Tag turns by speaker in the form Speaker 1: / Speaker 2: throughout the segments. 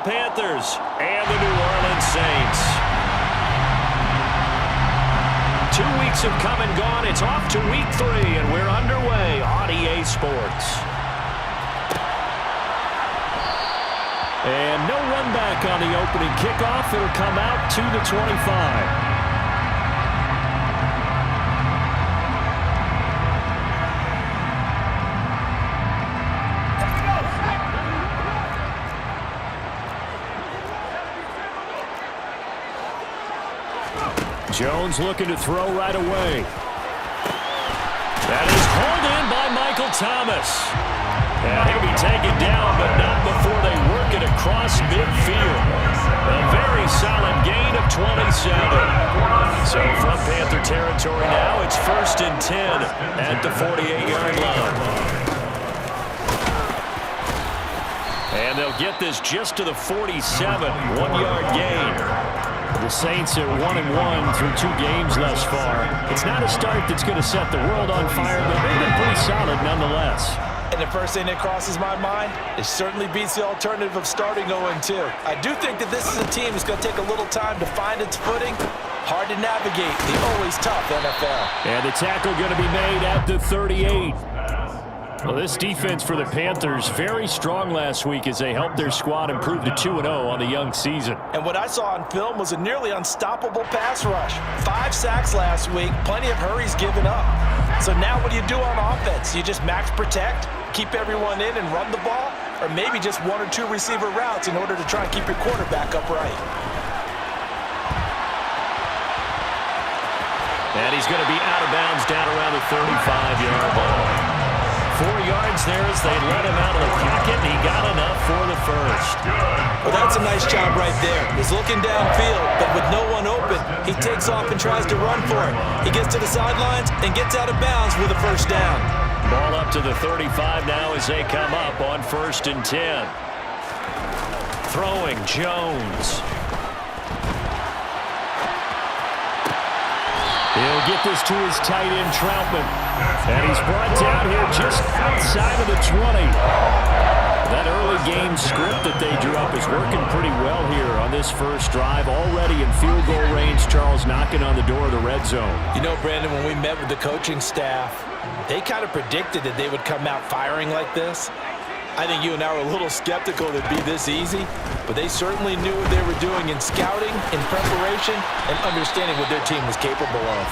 Speaker 1: Panthers and the New Orleans Saints. 2 weeks have come and gone. It's off to week 3, and we're underway on EA Sports. And no run back on the opening kickoff. It'll come out to the 25. Jones looking to throw right away. That is pulled in by Michael Thomas. And he'll be taken down, but not before they work it across midfield. A very solid gain of 27. So from Panther territory now, it's 1st and 10 at the 48-yard line. And they'll get this just to the 47, 1-yard gain. The Saints are 1-1 through 2 games thus far. It's not a start that's going to set the world on fire, but they've been pretty solid nonetheless.
Speaker 2: And the first thing that crosses my mind, it certainly beats the alternative of starting 0-2. I do think that this is a team that's going to take a little time to find its footing. Hard to navigate the always tough NFL.
Speaker 1: And the tackle going to be made at the 38. Well, this defense for the Panthers, very strong last week as they helped their squad improve to 2-0 on the young season.
Speaker 2: And what I saw on film was a nearly unstoppable pass rush. 5 sacks last week, plenty of hurries given up. So now what do you do on offense? You just max protect, keep everyone in and run the ball, or maybe just 1 or 2 receiver routes in order to try and keep your quarterback upright.
Speaker 1: And he's going to be out of bounds down around the 35-yard line. 4 yards there as they let him out of the pocket, and he got enough for the first.
Speaker 2: Well, that's a nice job right there. He's looking downfield, but with no one open, he takes off and tries to run for it. He gets to the sidelines and gets out of bounds with a first down.
Speaker 1: Ball up to the 35 now as they come up on 1st and 10. Throwing Jones. He'll get this to his tight end, Troutman. And he's brought down here just outside of the 20. That early game script that they drew up is working pretty well here on this first drive. Already in field goal range, Charles knocking on the door of the red zone.
Speaker 2: You know, Brandon, when we met with the coaching staff, they kind of predicted that they would come out firing like this. I think you and I were a little skeptical that it'd be this easy, but they certainly knew what they were doing in scouting, in preparation, and understanding what their team was capable of.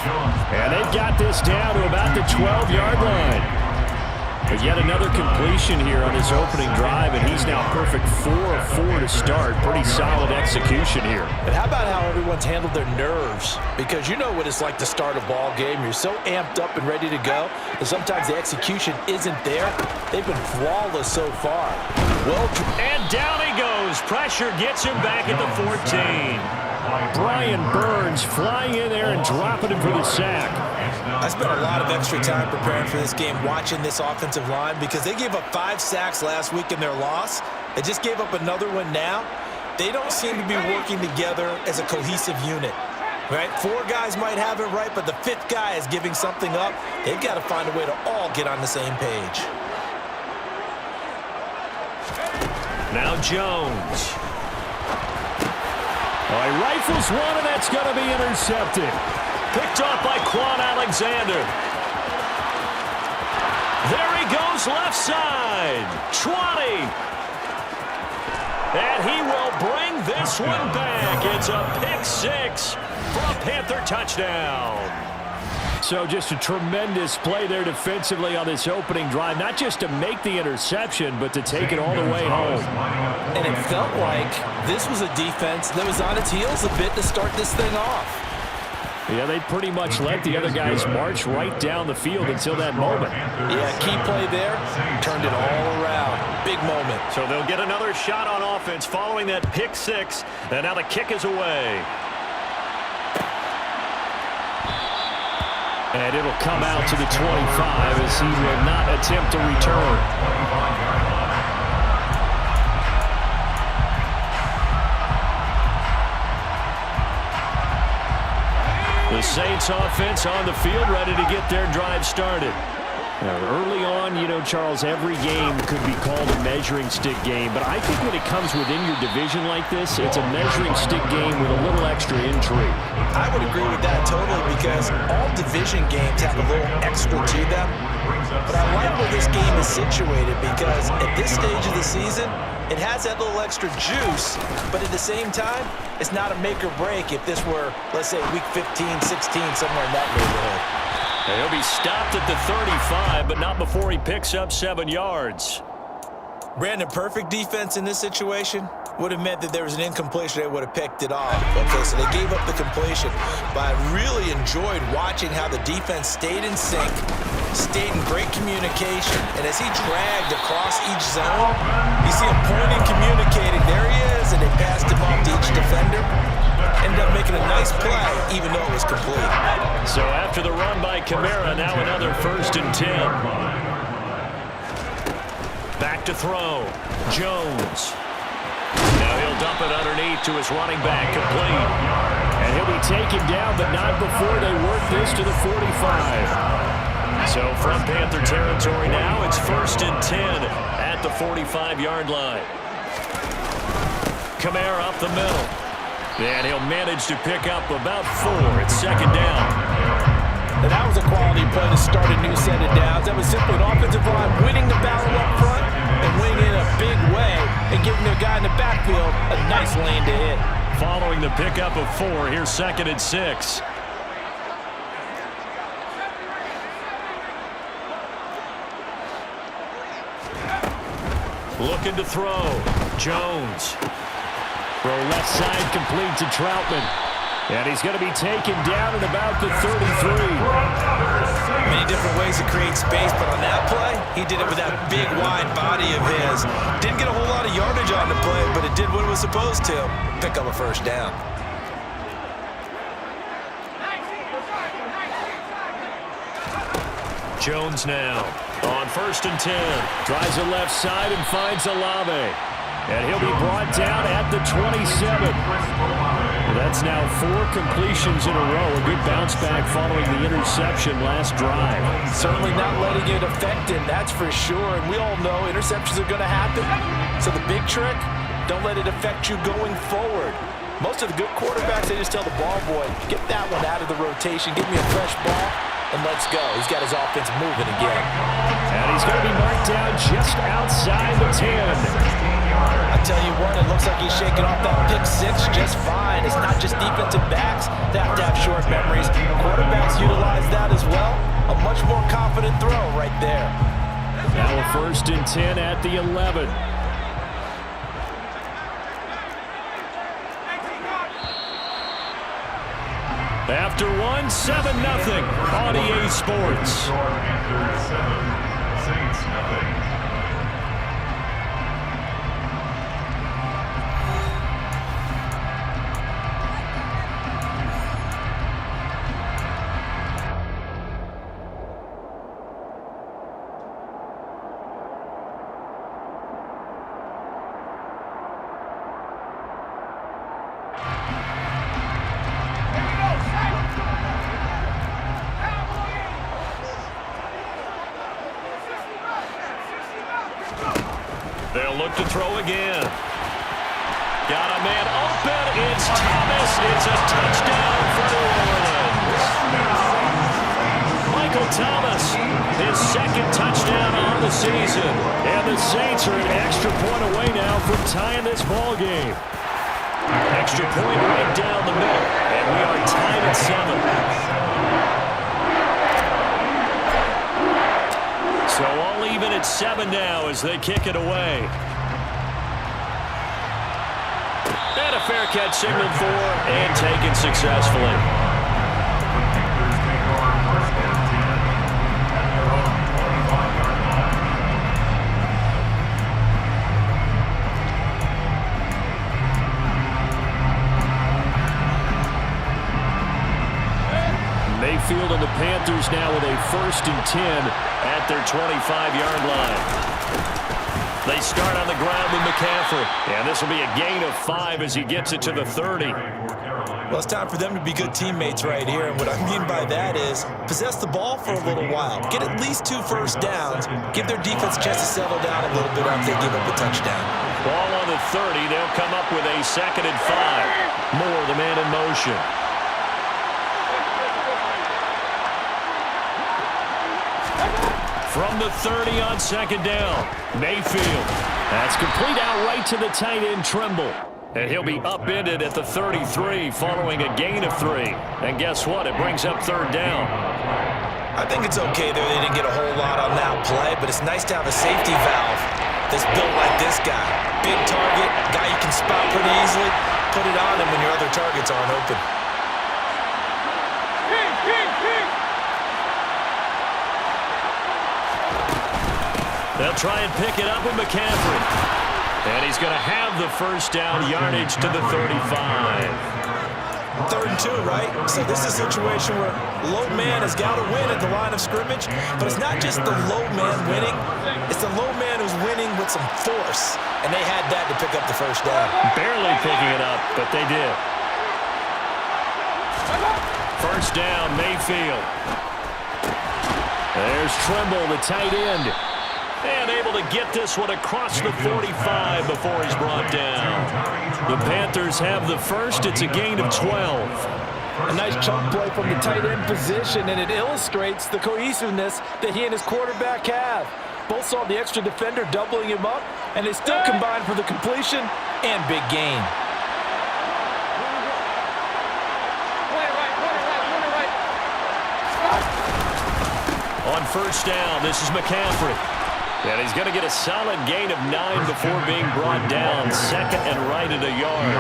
Speaker 1: And they've got this down to about the 12-yard line. But yet another completion here on this opening drive, and he's now perfect 4 of 4 to start. Pretty solid execution here.
Speaker 2: But how about how everyone's handled their nerves? Because you know what it's like to start a ball game. You're so amped up and ready to go, and sometimes the execution isn't there. They've been flawless so far.
Speaker 1: And down he goes. Pressure gets him back at the 14. Brian Burns flying in there and dropping him for the sack.
Speaker 2: I spent a lot of extra time preparing for this game, watching this offensive line, because they gave up 5 sacks last week in their loss. They just gave up another one now. They don't seem to be working together as a cohesive unit. Right? 4 guys might have it right, but the 5th guy is giving something up. They've got to find a way to all get on the same page.
Speaker 1: Now Jones. Oh, he rifles one, and that's going to be intercepted. Picked off by Quan Alexander. There he goes, left side. 20. And he will bring this one back. It's a pick 6 for a Panther touchdown. So just a tremendous play there defensively on this opening drive. Not just to make the interception, but to take it all the way home.
Speaker 2: And it felt like this was a defense that was on its heels a bit to start this thing off.
Speaker 1: Yeah, they pretty much let the other guys march right down the field until that moment.
Speaker 2: Yeah, key play there, turned it all around. Big moment.
Speaker 1: So they'll get another shot on offense following that pick 6, and now the kick is away. And it'll come out to the 25 as he will not attempt to return. The Saints offense on the field ready to get their drive started. Early on, you know, Charles, every game could be called a measuring stick game, but I think when it comes within your division like this, it's a measuring stick game with a little extra intrigue.
Speaker 2: I would agree with that totally because all division games have a little extra to them. But I like where this game is situated because at this stage of the season, it has that little extra juice, but at the same time, it's not a make or break if this were, let's say, week 15, 16, somewhere in that neighborhood.
Speaker 1: And he'll be stopped at the 35, but not before he picks up 7 yards.
Speaker 2: Brandon, perfect defense in this situation would have meant that there was an incompletion. They would have picked it off. Okay, so they gave up the completion. But I really enjoyed watching how the defense stayed in sync, stayed in great communication. And as he dragged across each zone, you see him pointing, communicating. There he is, and they passed him off to each defender. Ended up making a nice play, even though it was complete.
Speaker 1: So after the run by Kamara, now another 1st and 10. Back to throw. Jones. Now he'll dump it underneath to his running back, complete. And he'll be taken down, but not before they work this to the 45. So from Panther territory now, it's 1st and 10 at the 45-yard line. Kamara up the middle. And he'll manage to pick up about 4. It's 2nd down.
Speaker 2: And that was a quality play to start a new set of downs. That was simply an offensive line winning the battle up front and winning in a big way and giving their guy in the backfield a nice lane to hit.
Speaker 1: Following the pickup of 4, here's 2nd and 6. Looking to throw. Jones. Throw left side complete to Troutman. And he's going to be taken down at about the 33.
Speaker 2: Many different ways to create space, but on that play, he did it with that big, wide body of his. Didn't get a whole lot of yardage on the play, but it did what it was supposed to. Pick up a 1st down.
Speaker 1: Jones now on 1st and 10. Tries the left side and finds Olave. And he'll be brought down at the 27. That's now 4 completions in a row. A good bounce back following the interception last drive.
Speaker 2: Certainly not letting it affect him, that's for sure. And we all know interceptions are going to happen. So the big trick, don't let it affect you going forward. Most of the good quarterbacks, they just tell the ball boy, get that one out of the rotation, give me a fresh ball, and let's go. He's got his offense moving again.
Speaker 1: And he's going to be marked down just outside the 10.
Speaker 2: I tell you what, it looks like he's shaking off that pick 6 just fine. It's not just defensive backs that have to have short memories. Quarterbacks utilize that as well. A much more confident throw right there.
Speaker 1: Now a 1st and 10 at the 11. After 1, 7-0 on EA Sports.
Speaker 3: Panthers 7, Saints nothing.
Speaker 1: They'll look to throw again. Got a man open. It's Thomas. It's a touchdown for New Orleans. Michael Thomas, his 2nd touchdown on the season. And the Saints are an extra point away now from tying this ball game. Extra point right down the middle. And we are tied at 7. So all even at 7 now as they kick it away. And a fair catch signaled for and taken successfully. Mayfield and the Panthers now with a 1st and 10 at their 25-yard line. They start on the ground with McCaffrey. And this will be a gain of 5 as he gets it to the 30.
Speaker 2: Well, it's time for them to be good teammates right here, and what I mean by that is possess the ball for a little while, get at least 2 first downs, give their defense a chance to settle down a little bit after they give up a touchdown.
Speaker 1: Ball on the 30. They'll come up with a 2nd and 5. Moore, the man in motion. From the 30 on 2nd down, Mayfield. That's complete out right to the tight end, Trimble. And he'll be upended at the 33 following a gain of 3. And guess what? It brings up 3rd down.
Speaker 2: I think it's okay there. They didn't get a whole lot on that play, but it's nice to have a safety valve that's built like this guy. Big target, guy you can spot pretty easily. Put it on him when your other targets aren't open.
Speaker 1: They'll try and pick it up with McCaffrey. And he's going to have the first down yardage to the 35.
Speaker 2: 3rd and 2, right? So this is a situation where low man has got to win at the line of scrimmage, but it's not just the low man winning. It's the low man who's winning with some force, and they had that to pick up the first down.
Speaker 1: Barely picking it up, but they did. First down, Mayfield. There's Trimble, the tight end. And able to get this one across the 45 before he's brought down. The Panthers have the first. It's a gain of 12.
Speaker 4: A nice chunk play from the tight end position, and it illustrates the cohesiveness that he and his quarterback have. Both saw the extra defender doubling him up, and they still combined for the completion and big gain.
Speaker 1: On first down, this is McCaffrey. And he's going to get a solid gain of 9 before being brought down. 2nd and right at a yard.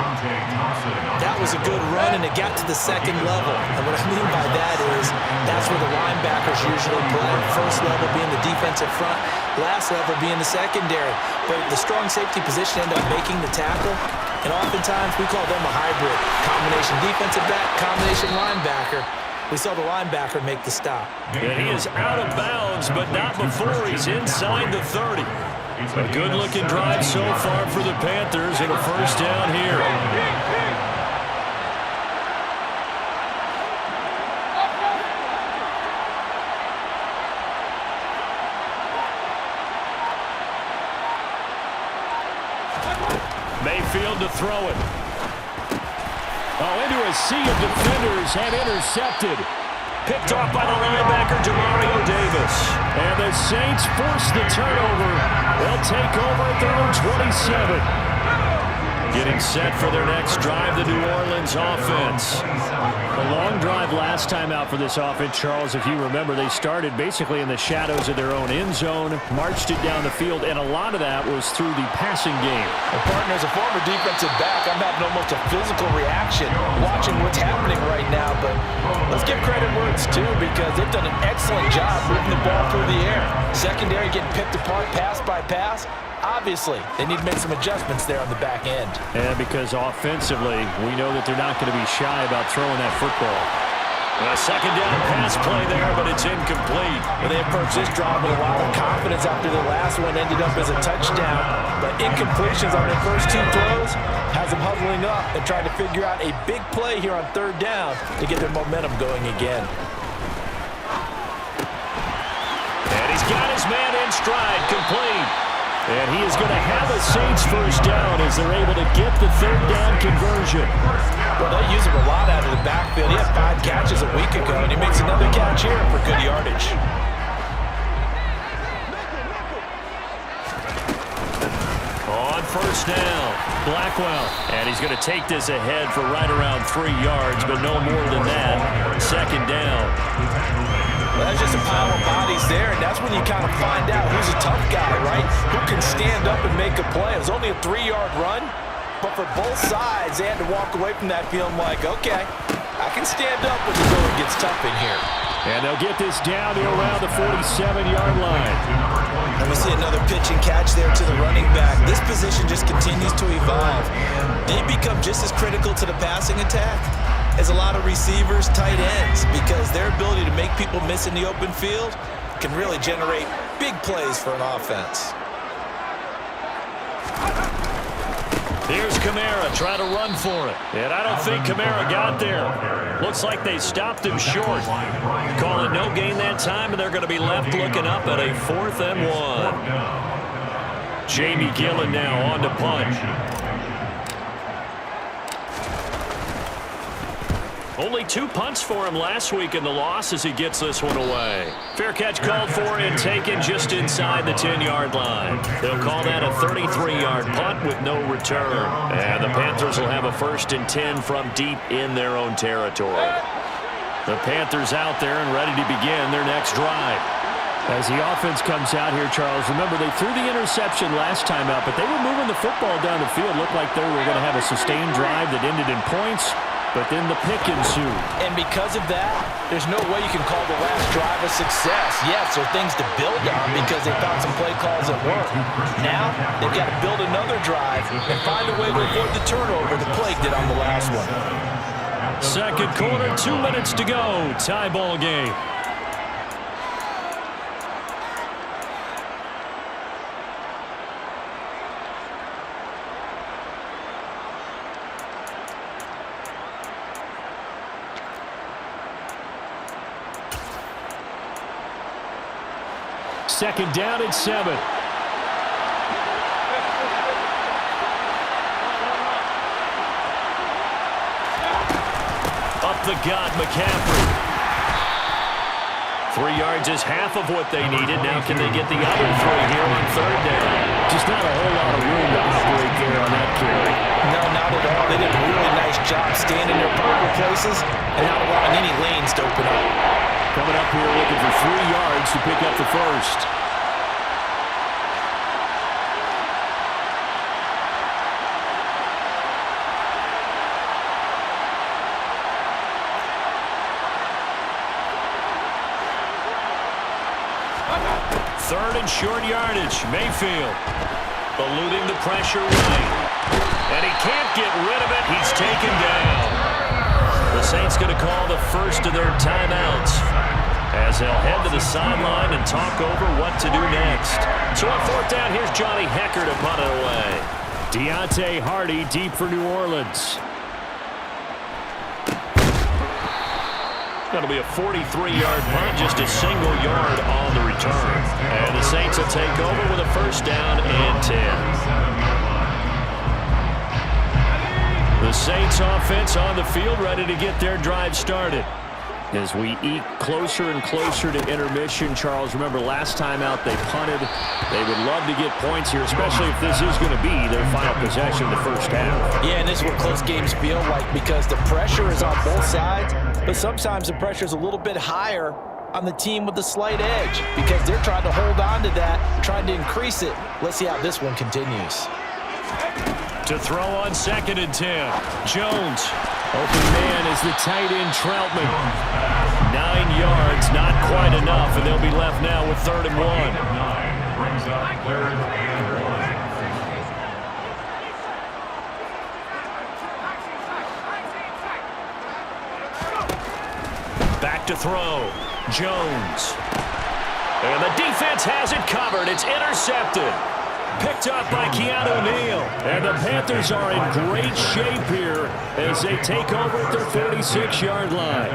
Speaker 2: That was a good run, and it got to the 2nd level. And what I mean by that is that's where the linebackers usually play. First level being the defensive front, last level being the secondary. But the strong safety position ended up making the tackle. And oftentimes we call them a hybrid. Combination defensive back, combination linebacker. We saw the linebacker make the stop.
Speaker 1: And he is out of bounds, but not before he's inside the 30. A good-looking drive so far for the Panthers, and a first down here. Mayfield to throw it. Oh, into a sea of defenders and intercepted. Picked off by the linebacker, Demario Davis. And the Saints force the turnover. They'll take over at their own 27. Getting set for their next drive, the New Orleans offense. A long drive last time out for this offense, Charles. If you remember, they started basically in the shadows of their own end zone, marched it down the field, and a lot of that was through the passing game.
Speaker 4: And partner, as a former defensive back, I'm having almost a physical reaction watching what's happening right now. But let's give credit where it's due, because they've done an excellent job moving the ball through the air. Secondary getting picked apart pass by pass. Obviously, they need to make some adjustments there on the back end.
Speaker 1: And because offensively, we know that they're not going to be shy about throwing that football. A second down pass play there, but it's incomplete.
Speaker 4: Well, they approached this drive with a lot of confidence after the last one ended up as a touchdown. But incompletions on their first 2 throws has them huddling up and trying to figure out a big play here on 3rd down to get their momentum going again.
Speaker 1: And he's got his man in stride, complete. And he is going to have a Saints first down as they're able to get the 3rd down conversion.
Speaker 4: Well, they use him a lot out of the backfield. He had 5 catches a week ago, and he makes another catch here for good yardage.
Speaker 1: On first down, Blackwell. And he's going to take this ahead for right around 3 yards, but no more than that. 2nd down.
Speaker 4: Well, that's just a pile of bodies there, and that's when you kind of find out who's a tough guy, right? Who can stand up and make a play. It was only a 3-yard run, but for both sides, they had to walk away from that feeling like, okay, I can stand up when the going gets tough in here.
Speaker 1: And they'll get this down to around the 47-yard line.
Speaker 2: And we see another pitch and catch there to the running back. This position just continues to evolve. They become just as critical to the passing attack as a lot of receivers, tight ends, because their ability to make people miss in the open field can really generate big plays for an offense.
Speaker 1: Here's Kamara trying to run for it. And I don't think Kamara got there. Looks like they stopped him short. Calling no gain that time, and they're going to be left looking up at a 4th and 1. Jamie Gillen now on to punt. Only 2 punts for him last week in the loss as he gets this one away. Fair catch called for and taken just inside the 10-yard line. They'll call that a 33-yard punt with no return. And the Panthers will have a 1st and 10 from deep in their own territory. The Panthers out there and ready to begin their next drive. As the offense comes out here, Charles, remember they threw the interception last time out, but they were moving the football down the field. Looked like they were going to have a sustained drive that ended in points. But then the pick ensued.
Speaker 4: And because of that, there's no way you can call the last drive a success. Yes, there are things to build on because they found some play calls that work. Now, they've got to build another drive and find a way to avoid the turnover the plague did on the last one.
Speaker 1: Second quarter, 2 minutes to go. Tie ball game. Second down and 7. Up the gut, McCaffrey. 3 yards is half of what they needed. Now can they get the other 3 here on 3rd down? Just not a whole lot of room to operate there on that carry.
Speaker 4: No, not at all. They did a really nice job standing their proper places and not allowing any lanes to open up.
Speaker 1: Coming up here looking for 3 yards to pick up the 1st. Third and short yardage. Mayfield eluding the pressure right. And he can't get rid of it. He's taken down. The Saints going to call the first of their timeouts as they'll head to the sideline and talk over what to do next. So on 4th down, here's Johnny Hecker to punt it away. Deontay Hardy deep for New Orleans. That'll be a 43-yard punt, just a single yard on the return. And the Saints will take over with a 1st down and 10. The Saints offense on the field ready to get their drive started. As we eke closer and closer to intermission, Charles, remember last time out they punted. They would love to get points here, especially if this is going to be their final possession of the 1st half.
Speaker 4: Yeah, and this is what close games feel like because the pressure is on both sides, but sometimes the pressure is a little bit higher on the team with the slight edge because they're trying to hold on to that, trying to increase it. Let's see how this one continues.
Speaker 1: To throw on 2nd and 10. Jones. Open man is the tight end Troutman. 9 yards, not quite enough, and they'll be left now with 3rd and 1.
Speaker 3: Brings up 3rd and
Speaker 1: 1. Back to throw. Jones. And the defense has it covered. It's intercepted. Picked up by Keanu Neal. And the Panthers are in great shape here as they take over at their 46-yard line.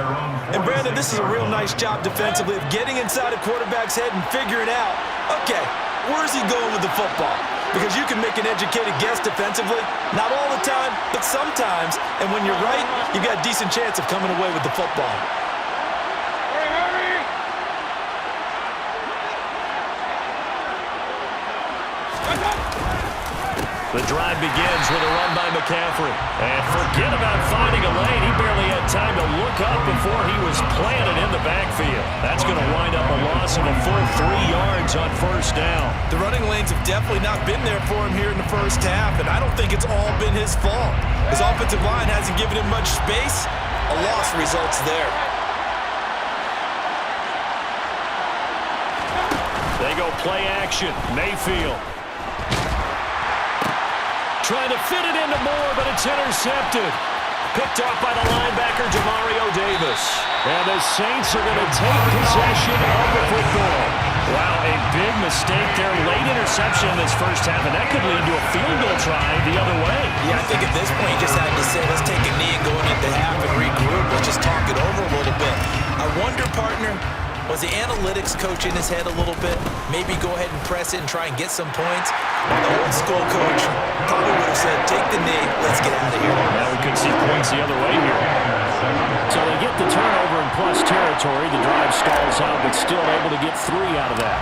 Speaker 2: And Brandon, this is a real nice job defensively of getting inside a quarterback's head and figuring out, okay, where's he going with the football? Because you can make an educated guess defensively, not all the time, but sometimes. And when you're right, you've got a decent chance of coming away with the football.
Speaker 1: The drive begins with a run by McCaffrey. And forget about finding a lane. He barely had time to look up before he was planted in the backfield. That's going to wind up a loss of a full 3 yards on 1st down.
Speaker 2: The running lanes have definitely not been there for him here in the 1st half, and I don't think it's all been his fault. His offensive line hasn't given him much space. A loss results there.
Speaker 1: They go play action. Mayfield. Trying to fit it into Moore, but it's intercepted. Picked off by the linebacker, Jamario Davis. And the Saints are going to take possession of the football. Wow, a big mistake there. Late interception in this first half, and that could lead to a field goal try the other way.
Speaker 2: Yeah, I think at this point you just had to say, let's take a knee and go into half and regroup. Let's just talk it over a little bit. I wonder, partner, was the analytics coach in his head a little bit? Maybe go ahead and press it and try and get some points? Or the old school coach probably would have said, take the knee, let's get out of here.
Speaker 1: Now we could see points the other way here. So they get the turnover in plus territory. The drive stalls out, but still able to get 3 out of that.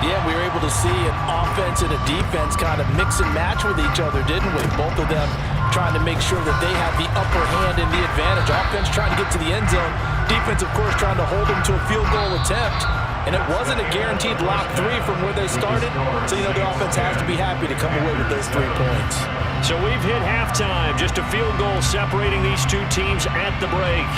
Speaker 4: Yeah, we were able to see an offense and a defense kind of mix and match with each other, didn't we? Both of them trying to make sure that they have the upper hand and the advantage. Offense trying to get to the end zone. Defense, of course, trying to hold them to a field goal attempt. And it wasn't a guaranteed lock 3 from where they started. So, you know, the offense has to be happy to come away with those 3 points.
Speaker 1: So we've hit halftime. Just a field goal separating these two teams at the break.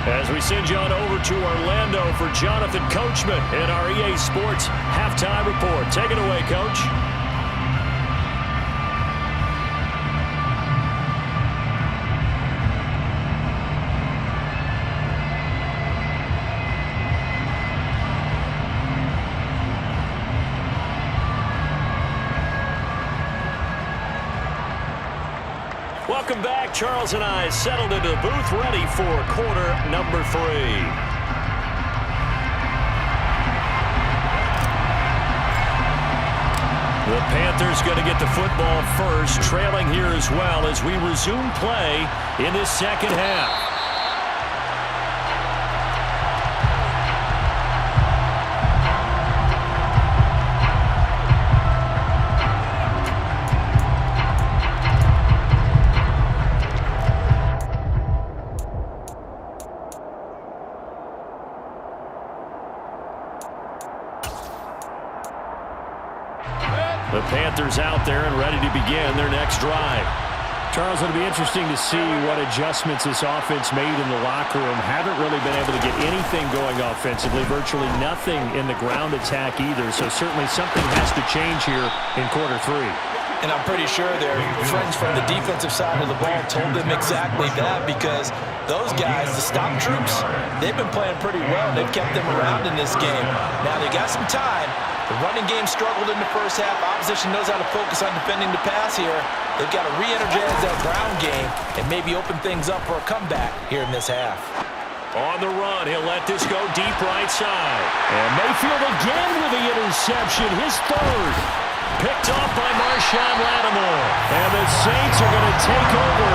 Speaker 1: As we send you on over to Orlando for Jonathan Coachman in our EA Sports Halftime Report. Take it away, Coach. Welcome back. Charles and I settled into the booth, ready for quarter number 3. The Panthers going to get the football first, trailing here as well as we resume play in this second half. The Panthers out there and ready to begin their next drive. Charles, it'll be interesting to see what adjustments this offense made in the locker room. Haven't really been able to get anything going offensively, virtually nothing in the ground attack either. So certainly something has to change here in quarter 3.
Speaker 4: And I'm pretty sure their friends from the defensive side of the ball told them exactly that, because those guys, the stop troops, they've been playing pretty well. They've kept them around in this game. Now they got some time. The running game struggled in the first half. Opposition knows how to focus on defending the pass here. They've got to re-energize that ground game and maybe open things up for a comeback here in this half.
Speaker 1: On the run, he'll let this go deep right side. And Mayfield again with the interception, his 3rd. Picked off by Marshawn Lattimore. And the Saints are going to take over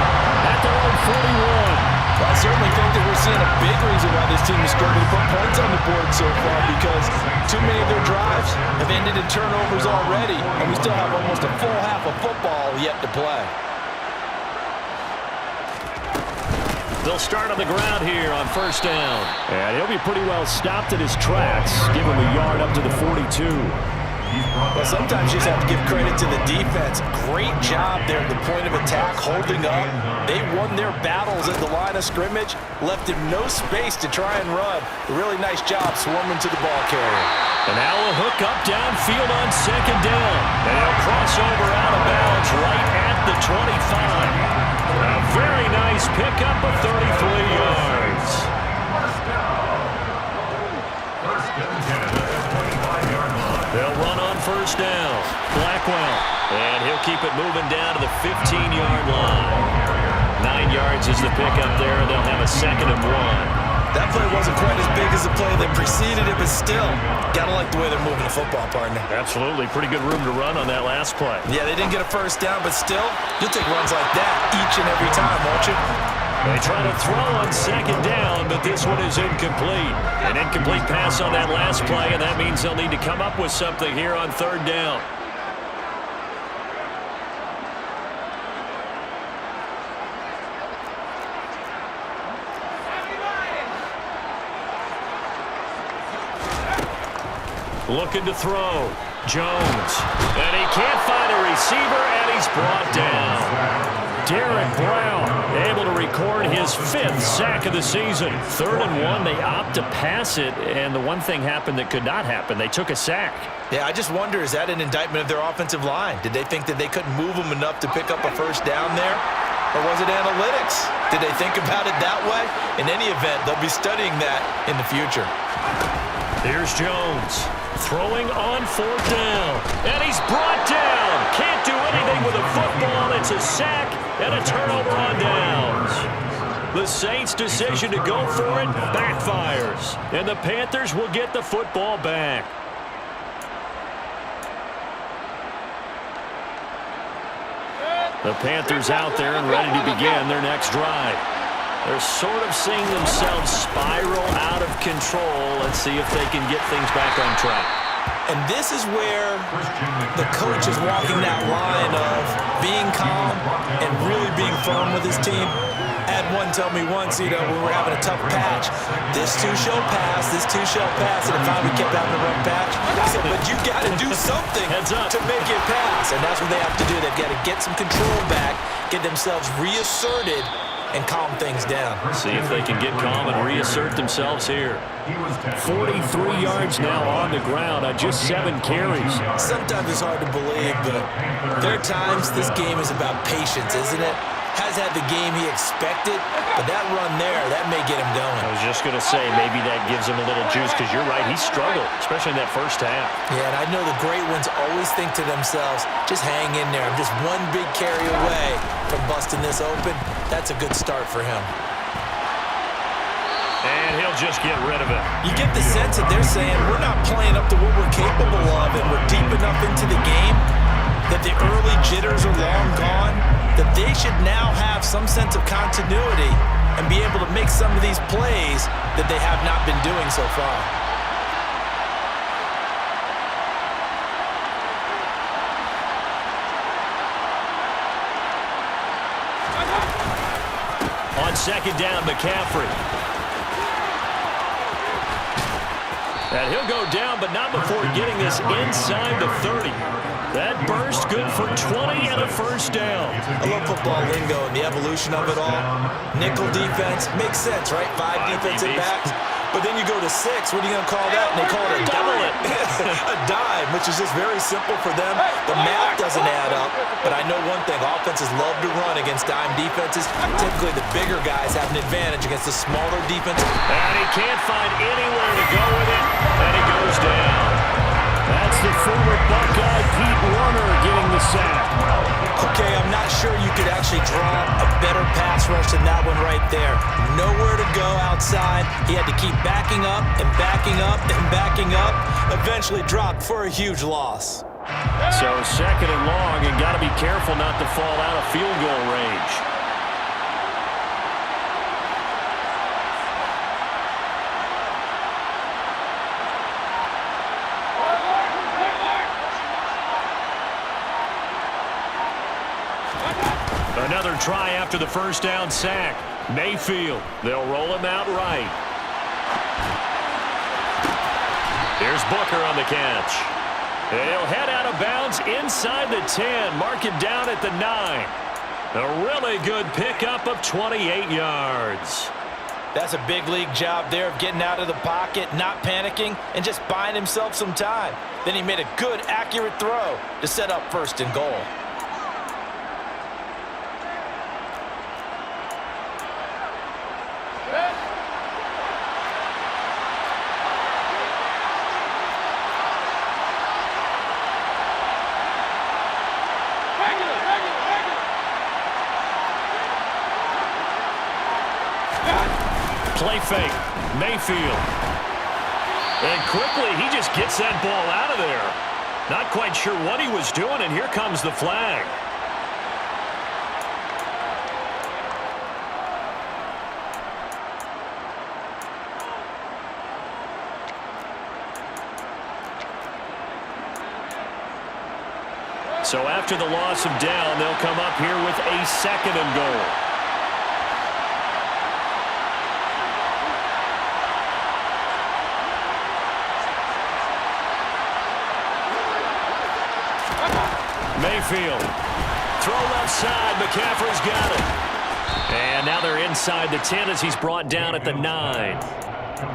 Speaker 1: at their own 41.
Speaker 4: Well, I certainly think that we're seeing a big reason why this team is struggling to put points on the board so far, because too many of their drives have ended in turnovers already, and we still have almost a full half of football yet to play.
Speaker 1: They'll start on the ground here on first down. And he'll be pretty well stopped at his tracks. Give him a yard up to the 42.
Speaker 4: Well, sometimes you just have to give credit to the defense. Great job there at the point of attack, holding up. They won their battles at the line of scrimmage, left him no space to try and run. A really nice job swarming to the ball carrier.
Speaker 1: And now a hook up downfield on second down. And he'll cross over out of bounds right at the 25. A very nice pickup of 33 yards. They'll run on first down. Blackwell. And he'll keep it moving down to the 15-yard line. 9 yards is the pickup there, and they'll have a 2nd and 1.
Speaker 2: That play wasn't quite as big as the play that preceded it, but still, gotta like the way they're moving the football, partner.
Speaker 1: Absolutely. Pretty good room to run on that last play.
Speaker 2: Yeah, they didn't get a first down, but still, you'll take runs like that each and every time, won't you?
Speaker 1: They try to throw on second down, but this one is incomplete. An incomplete pass on that last play, and that means they'll need to come up with something here on 3rd down. Looking to throw. Jones. And he can't find a receiver, and he's brought down. Derek Brown able to record his 5th sack of the season. 3rd and 1, they opt to pass it, and the one thing happened that could not happen. They took a sack.
Speaker 2: Yeah, I just wonder, is that an indictment of their offensive line? Did they think that they couldn't move them enough to pick up a first down there? Or was it analytics? Did they think about it that way? In any event, they'll be studying that in the future.
Speaker 1: Here's Jones. Throwing on 4th down. And he's brought down. Can't do anything with a football. It's a sack and a turnover on downs. The Saints' decision to go for it backfires. And the Panthers will get the football back. The Panthers out there and ready to begin their next drive. They're sort of seeing themselves spiral out of control. Let's see if they can get things back on track.
Speaker 2: And this is where the coach is walking that line of being calm and really being firm with his team. I had one tell me once, when we were having a tough patch, this too shall pass, and it finally kept having a rough patch. I said, but you got to do something to make it pass, and that's what they have to do. They've got to get some control back, get themselves reasserted, and calm things down.
Speaker 1: See if they can get calm and reassert themselves here. 43 yards now on the ground on just 7 carries.
Speaker 2: Sometimes it's hard to believe, but there are times this game is about patience, isn't it? Has had the game he expected, but that run there, that may get him going.
Speaker 1: I was just going to say, maybe that gives him a little juice, because you're right, he struggled, especially in that first half.
Speaker 2: Yeah, and I know the great ones always think to themselves, just hang in there. I'm just one big carry away from busting this open. That's a good start for him.
Speaker 1: And he'll just get rid of it.
Speaker 2: You get the sense that they're saying, we're not playing up to what we're capable of, and we're deep enough into the game that the early jitters are long gone, that they should now have some sense of continuity and be able to make some of these plays that they have not been doing so far.
Speaker 1: On 2nd down, McCaffrey. And he'll go down, but not before getting this inside the 30. That burst good for 20 and a first down.
Speaker 2: I love football lingo and the evolution of it all. Nickel defense makes sense, right? 5 defensive backs. But then you go to 6. What are you going to call that? And they call it a dime. A dime, which is just very simple for them. The math doesn't add up. But I know one thing. Offenses love to run against dime defenses. Typically, the bigger guys have an advantage against the smaller defenses.
Speaker 1: And he can't find anywhere to go with it. And he goes down. That's the former Buckeye Pete Warner getting the sack.
Speaker 2: Okay, I'm not sure you could actually draw a better pass rush than that one right there. Nowhere to go outside. He had to keep backing up and backing up and backing up. Eventually dropped for a huge loss.
Speaker 1: So 2nd and long, and got to be careful not to fall out of field goal range. Another try after the first down sack. Mayfield, they'll roll him out right. Here's Booker on the catch. He'll head out of bounds inside the 10. Mark him down at the 9. A really good pickup of 28 yards.
Speaker 4: That's a big league job there of getting out of the pocket, not panicking, and just buying himself some time. Then he made a good, accurate throw to set up 1st and goal.
Speaker 1: Play fake. Mayfield. And quickly, he just gets that ball out of there. Not quite sure what he was doing, and here comes the flag. So after the loss of down, they'll come up here with a 2nd and goal. Mayfield. Throw left side. McCaffrey's got it. And now they're inside the 10 as he's brought down at the 9.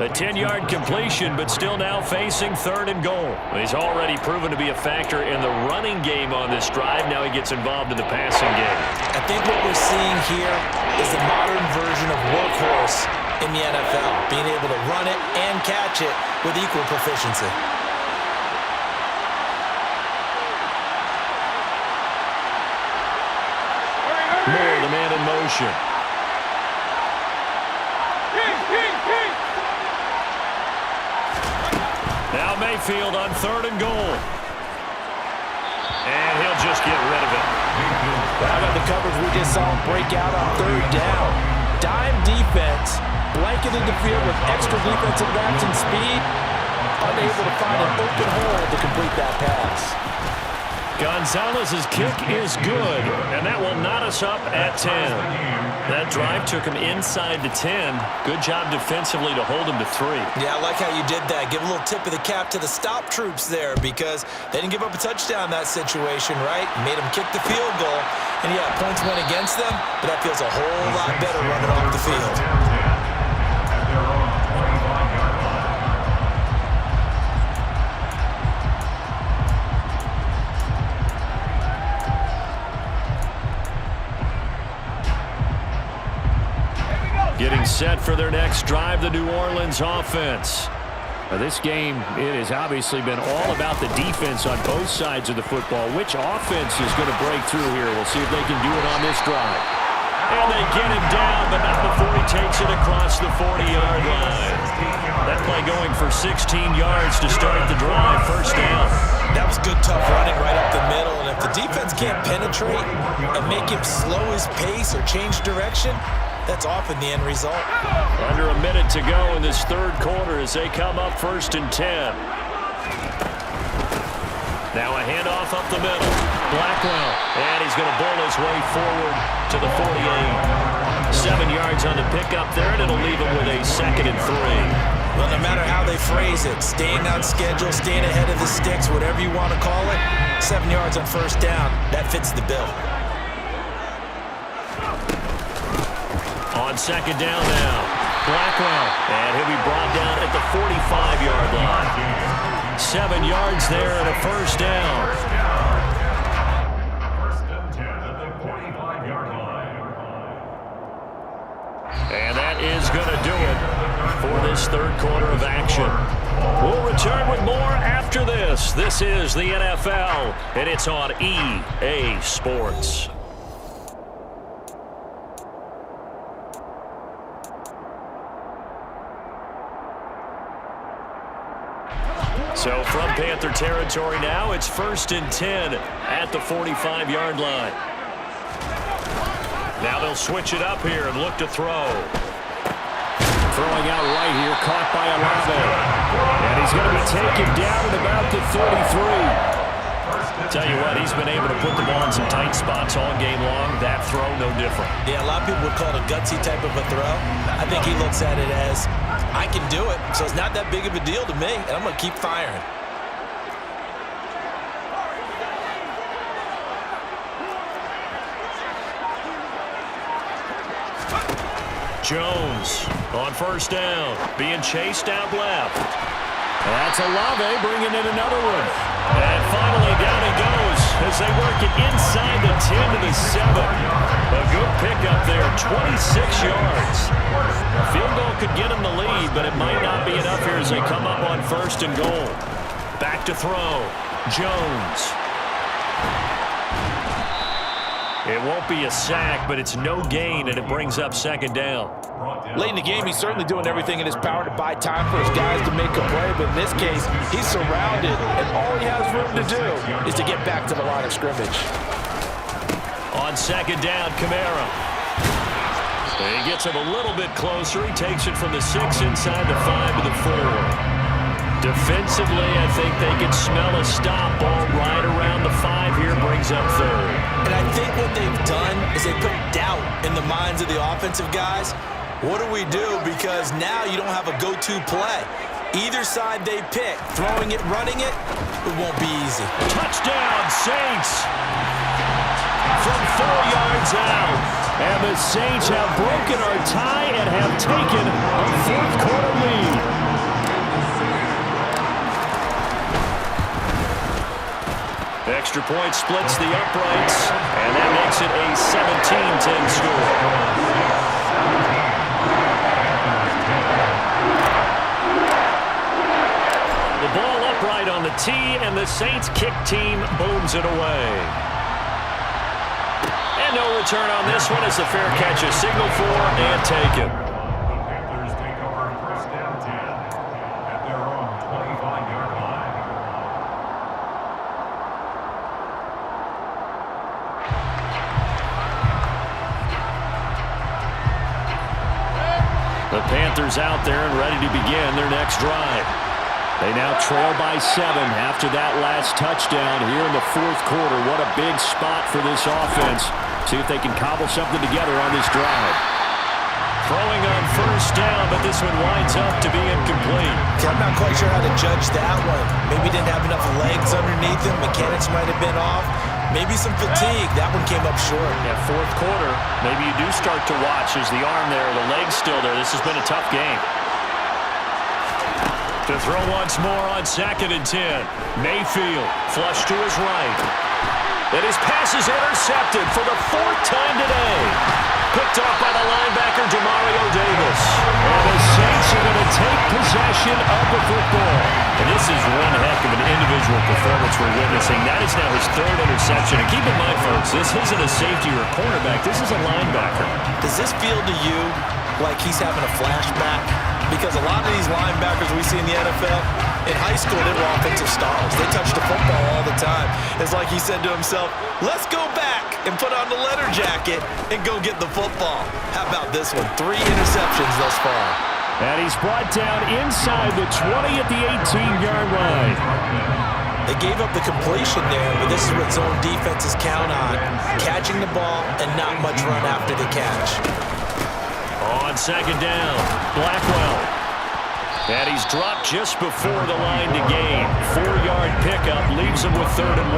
Speaker 1: A 10-yard completion, but still now facing 3rd and goal. He's already proven to be a factor in the running game on this drive. Now he gets involved in the passing game.
Speaker 2: I think what we're seeing here is the modern version of workhorse in the NFL, being able to run it and catch it with equal proficiency.
Speaker 1: motion. Now Mayfield on 3rd and goal. And he'll just get rid of it.
Speaker 4: Out of the coverage, we just saw him break out on 3rd down. Dime defense, blanketed the field with extra defensive backs and speed, unable to find an open hole to complete that pass.
Speaker 1: Gonzalez's kick is good, and that will knot us up at 10. That drive took him inside the 10. Good job defensively to hold him to 3.
Speaker 2: Yeah, I like how you did that. Give a little tip of the cap to the stop troops there because they didn't give up a touchdown in that situation, right? Made them kick the field goal. And, yeah, points went against them, but that feels a whole lot better running off the field.
Speaker 1: Getting set for their next drive, the New Orleans offense. Now this game, it has obviously been all about the defense on both sides of the football. Which offense is going to break through here? We'll see if they can do it on this drive. And they get him down, but not before he takes it across the 40-yard line. That play going for 16 yards to start the drive. First down.
Speaker 2: That was good, tough running right up the middle. And if the defense can't penetrate and make him slow his pace or change direction, that's often the end result.
Speaker 1: Under a minute to go in this 3rd quarter as they come up 1st and 10. Now a handoff up the middle. Blackwell, and he's going to bull his way forward to the 48. 7 yards on the pickup there, and it'll leave him with a 2nd and 3.
Speaker 2: Well, no matter how they phrase it, staying on schedule, staying ahead of the sticks, whatever you want to call it, 7 yards on 1st down, that fits the bill.
Speaker 1: On 2nd down now, Blackwell, and he'll be brought down at the 45-yard line. 7 yards there and a 1st down.
Speaker 3: 1st and 10 at the 45-yard line.
Speaker 1: And that is going to do it for this 3rd quarter of action. We'll return with more after this. This is the NFL, and it's on EA Sports. So from Panther territory now, it's 1st and 10 at the 45-yard line. Now they'll switch it up here and look to throw. Throwing out right here, caught by Olave. And he's going to be taken down at about the 33. Tell you what, he's been able to put the ball in some tight spots all game long. That throw, no different.
Speaker 2: Yeah, a lot of people would call it a gutsy type of a throw. I think he looks at it as, I can do it, so it's not that big of a deal to me, and I'm going to keep firing.
Speaker 1: Jones on 1st down, being chased out left. That's Olave bringing in another one. And finally down he goes as they work it inside the 10 to the 7. A good pickup there, 26 yards. A field goal could get him the lead, but it might not be enough here as they come up on 1st and goal. Back to throw, Jones. It won't be a sack, but it's no gain, and it brings up 2nd down.
Speaker 4: Late in the game, he's certainly doing everything in his power to buy time for his guys to make a play, but in this case, he's surrounded, and all he has room to do is to get back to the line of scrimmage.
Speaker 1: On 2nd down, Kamara. He gets him a little bit closer. He takes it from the 6 inside the 5 to the 4. Defensively, I think they can smell a stop ball right around the 5 here, brings up 3rd.
Speaker 2: And I think what they've done is they put doubt in the minds of the offensive guys. What do we do? Because now you don't have a go-to play. Either side they pick, throwing it, running it, it won't be easy.
Speaker 1: Touchdown, Saints! From 4 yards out. And the Saints have broken our tie and have taken a 4th quarter lead. Extra point splits the uprights, and that makes it a 17-10 score. The ball upright on the tee, and the Saints kick team booms it away. And no return on this one as the fair catch is signaled for and taken.
Speaker 3: The Panthers take over first down 10 at their own 25-yard line.
Speaker 1: The Panthers out there and ready to begin their next drive. They now trail by 7 after that last touchdown here in the fourth quarter. What a big spot for this offense. See if they can cobble something together on this drive. Throwing on first down, but this one winds up to be incomplete.
Speaker 2: I'm not quite sure how to judge that one. Maybe didn't have enough legs underneath him. Mechanics might have been off. Maybe some fatigue. That one came up short.
Speaker 1: Yeah, fourth quarter, maybe you do start to watch. Is the arm there, the leg's still there. This has been a tough game. To throw once more on 2nd and 10. Mayfield, flush to his right. And his pass is intercepted for the 4th time today. Picked off by the linebacker, Demario Davis. And the Saints are going to take possession of the football. And this is one heck of an individual performance we're witnessing. That is now his 3rd interception. And keep in mind, folks, this isn't a safety or a cornerback. This is a linebacker.
Speaker 2: Does this feel to you like he's having a flashback? Because a lot of these linebackers we see in the NFL, in high school, they were offensive stars. They touched the football all the time. It's like he said to himself, let's go back and put on the leather jacket and go get the football. How about this one? 3 interceptions thus far.
Speaker 1: And he's brought down inside the 20 at the 18-yard line.
Speaker 2: They gave up the completion there, but this is what zone defenses count on. Catching the ball and not much run after the catch.
Speaker 1: On 2nd down, Blackwell. And he's dropped just before the line to gain. 4-yard pickup leaves him with 3rd and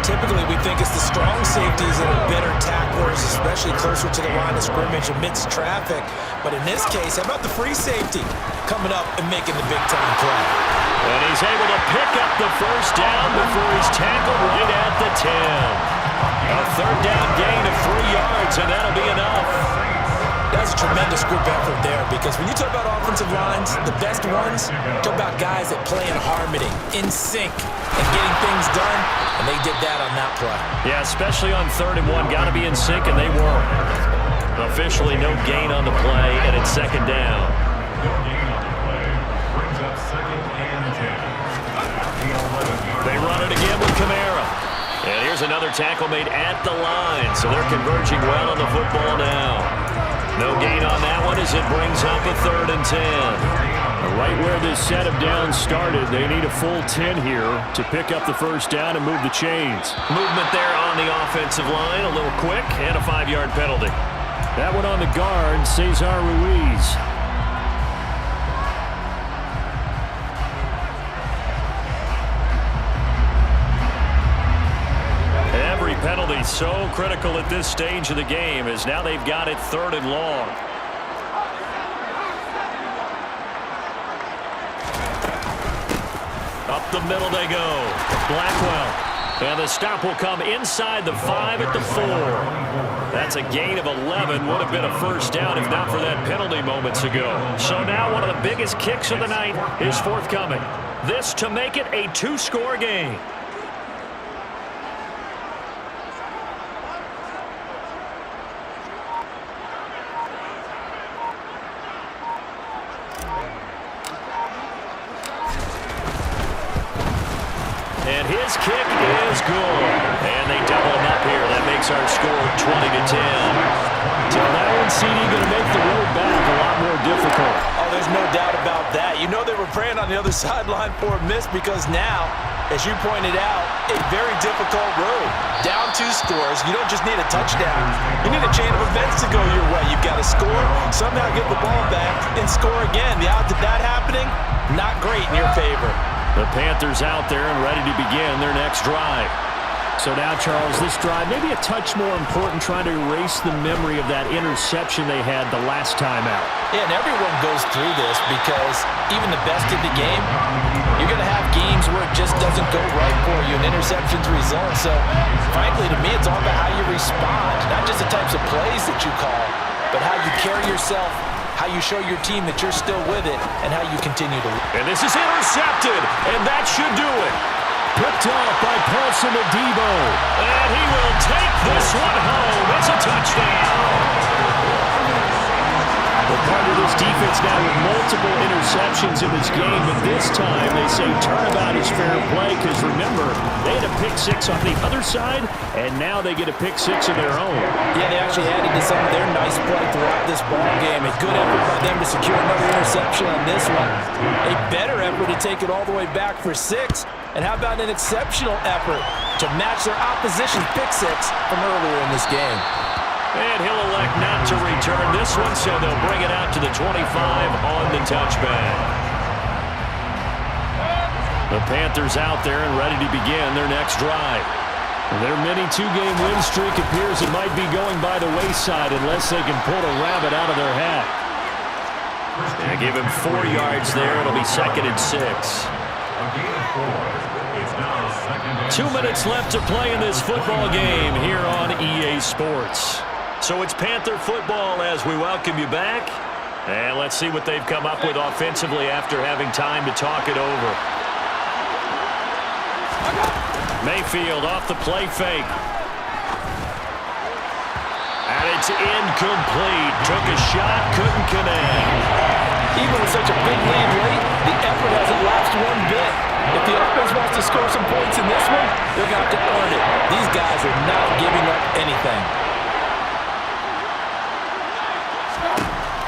Speaker 1: 1.
Speaker 2: Typically, we think it's the strong safeties that are better tacklers, especially closer to the line of scrimmage amidst traffic. But in this case, how about the free safety coming up and making the big-time play?
Speaker 1: And he's able to pick up the first down before he's tackled right at the 10. A 3rd down gain of 3 yards, and that'll be enough.
Speaker 2: That's a tremendous group effort there, because when you talk about offensive lines, the best ones, talk about guys that play in harmony, in sync, and getting things done, and they did that on that play.
Speaker 1: Yeah, especially on 3rd and 1. Got to be in sync, and they were. Officially no gain on the play, and it's 2nd down.
Speaker 3: No gain on the play. Brings up 2nd and 10.
Speaker 1: They run it again with Kamara. And here's another tackle made at the line, so they're converging well on the football now. No gain on that one as it brings up a 3rd and 10. Right where this set of downs started, they need a full 10 here to pick up the first down and move the chains. Movement there on the offensive line, a little quick, and a 5-yard penalty. That one on the guard, Cesar Ruiz. Penalty so critical at this stage of the game as now they've got it 3rd and long. Up the middle they go. Blackwell. And the stop will come inside the 5 at the 4. That's a gain of 11. Would have been a first down if not for that penalty moments ago. So now one of the biggest kicks of the night is forthcoming. This to make it a 2-score game. And his kick is good. And they double him up here. That makes our score 20-10. So that one, CD, going to make the road back a lot more difficult.
Speaker 2: Oh, there's no doubt about that. You know they were praying on the other sideline for a miss, because now, as you pointed out, a very difficult road. Down 2 scores. You don't just need a touchdown. You need a chain of events to go your way. You've got to score, somehow get the ball back, and score again. The odds of that happening, not great in your favor.
Speaker 1: The Panthers out there and ready to begin their next drive. So now, Charles, this drive maybe a touch more important, trying to erase the memory of that interception they had the last time out.
Speaker 2: Yeah, and everyone goes through this, because even the best in the game, you're going to have games where it just doesn't go right for you, and interceptions result. So, frankly, to me, it's all about how you respond, not just the types of plays that you call, but how you carry yourself, how you show your team that you're still with it, and how you continue to win.
Speaker 1: And this is intercepted, and that should do it. picked off by Paulson Adebo. And he will take this one home. It's a touchdown. Well, part of this defense now with multiple interceptions in this game, but this time they say turnabout is fair play because, remember, they had a pick six on the other side, and now they get a pick six of their own.
Speaker 4: Yeah, they actually added to some of their nice play throughout this ball game. A good effort by them to secure another interception on this one. A better effort to take it all the way back for 6. And how about an exceptional effort to match their opposition's pick six from earlier in this game?
Speaker 1: And he'll elect not to return this one, so they'll bring it out to the 25 on the touchback. The Panthers out there and ready to begin their next drive. Their mini two-game win streak appears it might be going by the wayside unless they can pull a rabbit out of their hat. And give him 4 yards there. It'll be 2nd and 6. 2 minutes left to play in this football game here on EA Sports. So it's Panther football as we welcome you back. And let's see what they've come up with offensively after having time to talk it over. Mayfield off the play fake. And it's incomplete. Took a shot, couldn't connect.
Speaker 4: Even with such a big lead late, the effort hasn't lapsed one bit. If the offense wants to score some points in this one, they're going to have to earn it. These guys are not giving up anything.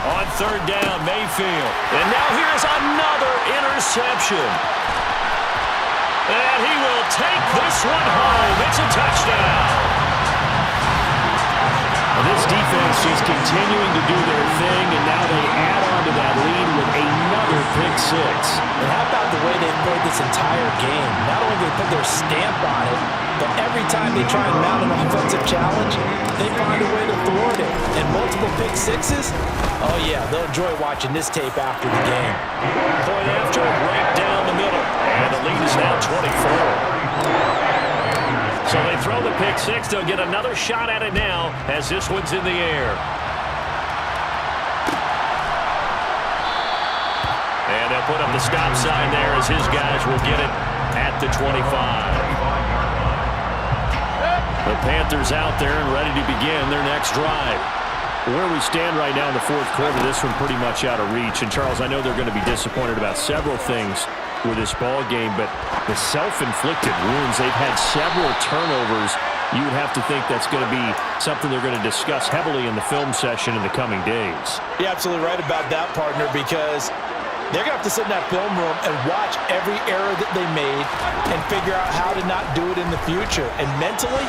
Speaker 1: On 3rd down, Mayfield. And now here's another interception. And he will take this one home. It's a touchdown. This defense just continuing to do their thing, and now they add on to that lead with another pick six.
Speaker 4: And how about the way they played this entire game? Not only do they put their stamp on it, but every time they try and mount an offensive challenge, they find a way to thwart it. And multiple pick sixes? Oh, yeah, they'll enjoy watching this tape after the game.
Speaker 1: Point after, right down the middle. And the lead is now 24. So they throw the pick six. They'll get another shot at it now as this one's in the air. And they'll put up the stop sign there as his guys will get it at the 25. The Panthers out there and ready to begin their next drive. Where we stand right now in the 4th quarter, this one pretty much out of reach. And, Charles, I know they're going to be disappointed about several things with this ball game, but the self-inflicted wounds, they've had several turnovers. You would have to think that's going to be something they're going to discuss heavily in the film session in the coming days.
Speaker 4: You're absolutely right about that, partner, because they're going to have to sit in that film room and watch every error that they made and figure out how to not do it in the future. And mentally,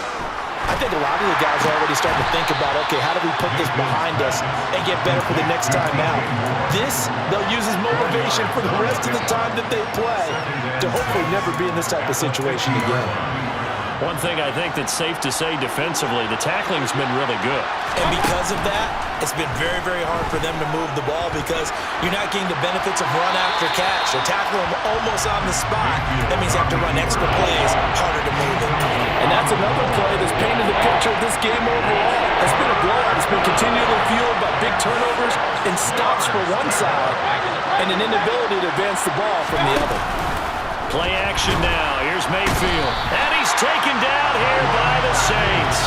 Speaker 4: I think a lot of the guys are already starting to think about, okay, how do we put this behind us and get better for the next time out? This, they'll use as motivation for the rest of the time that they play to hopefully never be in this type of situation again.
Speaker 1: One thing I think that's safe to say defensively, the tackling's been really good.
Speaker 2: And because of that, it's been very, very hard for them to move the ball because you're not getting the benefits of run after catch. They're tackling them almost on the spot. That means they have to run extra plays, harder to move it.
Speaker 4: And that's another play that's painted the picture of this game overall. It's been a blowout. It's been continually fueled by big turnovers and stops for one side and an inability to advance the ball from the other.
Speaker 1: Play action now. Here's Mayfield. And he's taken down here by the Saints.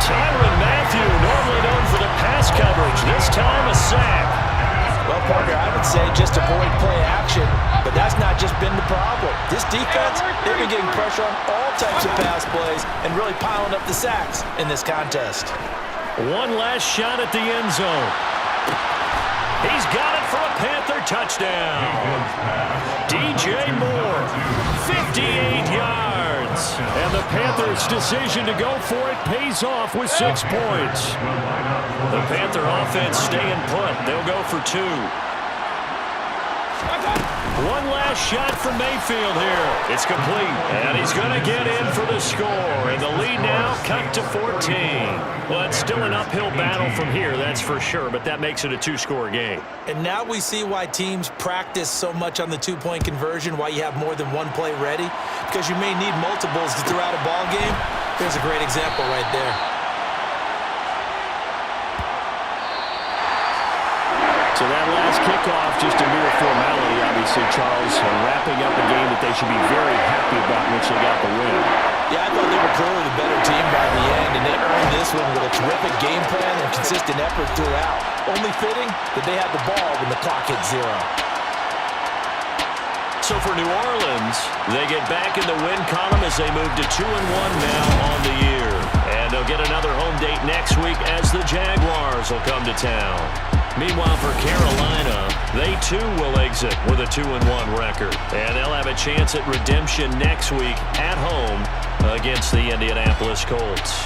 Speaker 1: Tyrann Mathieu, normally known for the pass coverage. This time a sack.
Speaker 4: Well, partner, I would say just avoid play action, but that's not just been the problem. This defense, they've been getting pressure on all types of pass plays and really piling up the sacks in this contest.
Speaker 1: One last shot at the end zone. He's got it for a Panther touchdown. DJ Moore, 58 yards. And the Panthers' decision to go for it pays off with 6 points. The Panther offense staying put. They'll go for 2. One last shot from Mayfield here. It's complete. And he's going to get in for the score. And the lead now cut to 14. Well, it's still an uphill battle from here, that's for sure. But that makes it a 2-score game.
Speaker 2: And now we see why teams practice so much on the 2-point conversion, why you have more than one play ready. Because you may need multiples throughout a ball game. There's a great example right there.
Speaker 1: So that last kickoff, just a mere formality, obviously. obviously, Charles, wrapping up a game that they should be very happy about, which they got the win.
Speaker 4: Yeah, I thought they were clearly the better team by the end, and they earned this one with a terrific game plan and consistent effort throughout. Only fitting that they had the ball when the clock hit 0.
Speaker 1: So for New Orleans, they get back in the win column as they move to 2-1 now on the year. And they'll get another home date next week as the Jaguars will come to town. Meanwhile, for Carolina, they too will exit with a 2-1 record. And they'll have a chance at redemption next week at home against the Indianapolis Colts.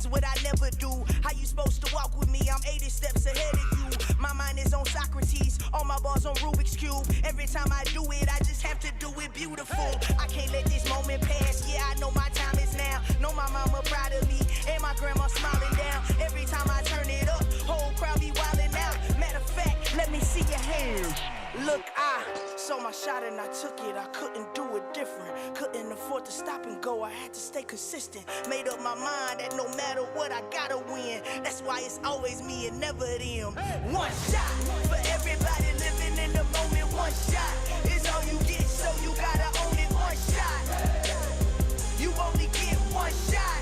Speaker 5: What I never do. How you supposed to walk with me? I'm 80 steps ahead of you. My mind is on Socrates, all my balls on Rubik's Cube. Every time I do it, I just have to do it beautiful. I can't let this moment pass. Yeah, I know my time is now. Know my mama proud of me, and my grandma smiling down. Every time I turn it up, whole crowd be wildin' out. Matter of fact, let me see your hands. Look, I saw my shot and I took it. I couldn't do it different. Couldn't afford to stop and go. I had to stay consistent. Made up my mind that no matter what, I gotta win. That's why it's always me and never them. One shot for everybody living in the moment. One shot is all you get, so you gotta own it. One shot. You only get one shot.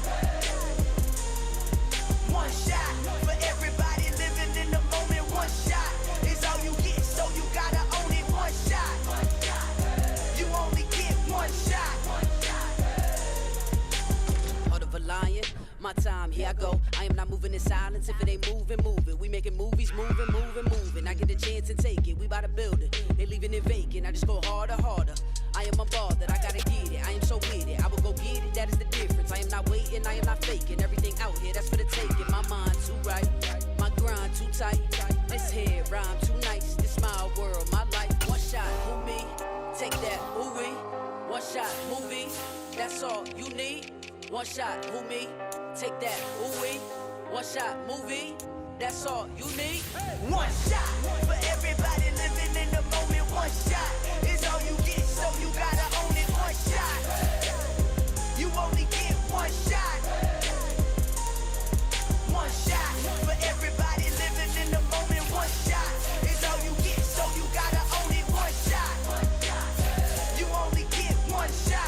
Speaker 5: One shot for everybody living in the moment. One shot is all you get, so you gotta own it. One shot. You only get one shot.
Speaker 6: Heart of a lion, my time, here I go. I am not moving in silence. If it ain't moving, moving. We making movies, moving. I get the chance and take it. We bout to build it. They leaving it vacant. I just go harder. I am a ball that I gotta get it. I am so with it. I will go get it. That is the difference. I am not waiting. I am not faking. Everything out here, that's for the taking. My mind too right. My grind too tight. This head rhyme too nice. This my world, my life. One shot, who me? Take that, who we? One shot, movie. That's all you need. One shot, who me? Take that, who we? One shot, movie. That's all you need.
Speaker 5: One shot for everybody living in the moment. One shot is all you get, so you gotta own it. One shot. You only get one shot. One shot for everybody living in the moment. One shot is all you get, so you gotta own it. One shot. You only get one shot.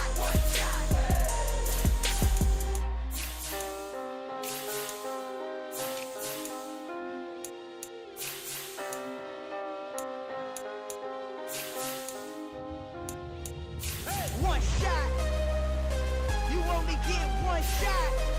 Speaker 5: One shot. You only get one shot.